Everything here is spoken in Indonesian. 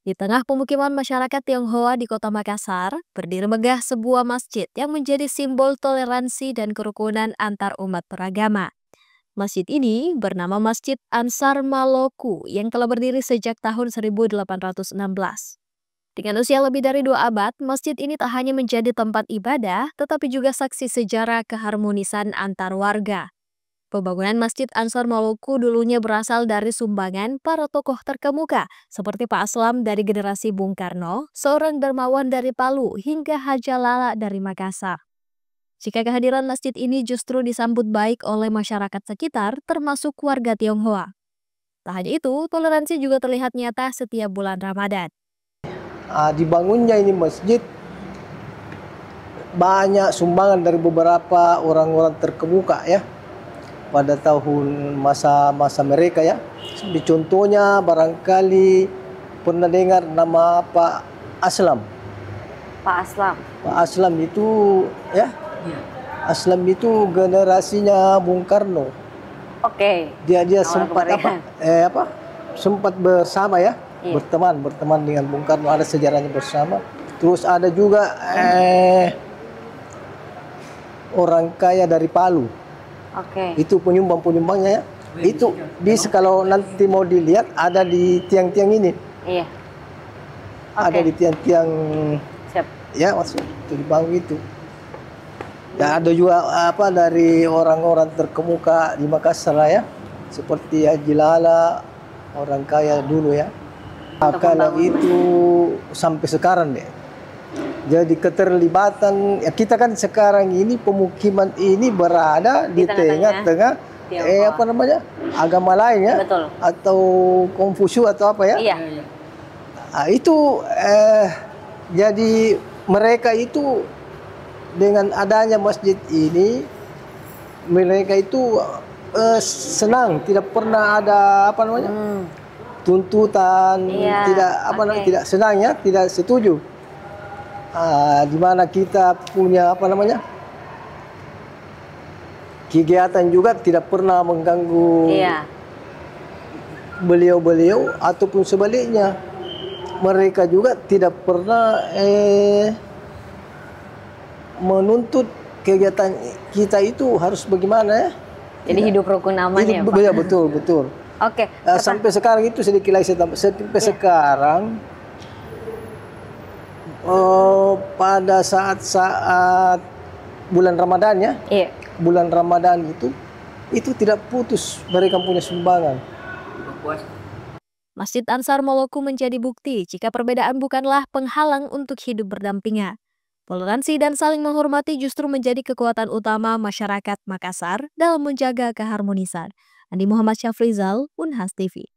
Di tengah pemukiman masyarakat Tionghoa di kota Makassar, berdiri megah sebuah masjid yang menjadi simbol toleransi dan kerukunan antar umat beragama. Masjid ini bernama Masjid Ansar Maloku yang telah berdiri sejak tahun 1816. Dengan usia lebih dari 2 abad, masjid ini tak hanya menjadi tempat ibadah, tetapi juga saksi sejarah keharmonisan antar warga. Pembangunan Masjid Ansar Maluku dulunya berasal dari sumbangan para tokoh terkemuka seperti Pak Aslam dari generasi Bung Karno, seorang dermawan dari Palu hingga Haja Lala dari Makassar. Jika kehadiran masjid ini justru disambut baik oleh masyarakat sekitar termasuk warga Tionghoa. Tak hanya itu, toleransi juga terlihat nyata setiap bulan Ramadan. Dibangunnya ini masjid banyak sumbangan dari beberapa orang-orang terkemuka ya pada tahun masa mereka ya. Contohnya barangkali pernah dengar nama Pak Aslam. Pak Aslam. Pak Aslam itu ya. Aslam itu generasinya Bung Karno. Oke. Dia sempat sempat bersama ya. Iya. Berteman dengan Bung Karno, ada sejarahnya bersama. Terus ada juga orang kaya dari Palu. Oke. Itu penyumbangnya ya. Itu bisa kalau nanti mau dilihat ada di tiang-tiang ini. Iya. Ada di tiang-tiang. Siap. Ya maksud itu dibangun itu. Dan ada juga dari orang-orang terkemuka di Makassar ya. Seperti Haji Lala, orang kaya dulu ya. Kalau itu sampai sekarang deh. Jadi keterlibatan ya, kita kan sekarang ini pemukiman ini berada di tengah-tengah agama lain ya. Betul. Atau Konfusius atau apa ya. Iya. Itu jadi mereka itu dengan adanya masjid ini mereka itu senang, tidak pernah ada tuntutan, tidak senang ya, tidak setuju. Di mana kita punya kegiatan juga tidak pernah mengganggu beliau-beliau ataupun sebaliknya mereka juga tidak pernah menuntut kegiatan kita itu harus bagaimana ya. Jadi hidup rukun aman ya Pak? Ya, betul. Oke. Sampai sekarang itu sedikit lagi sampai sekarang pada saat bulan Ramadan ya. Iya. Bulan Ramadan itu tidak putus mereka punya sumbangan. Masjid Ansar Maloku menjadi bukti jika perbedaan bukanlah penghalang untuk hidup berdampingan. Toleransi dan saling menghormati justru menjadi kekuatan utama masyarakat Makassar dalam menjaga keharmonisan. Andi Muhammad Syafrizal, Unhas TV.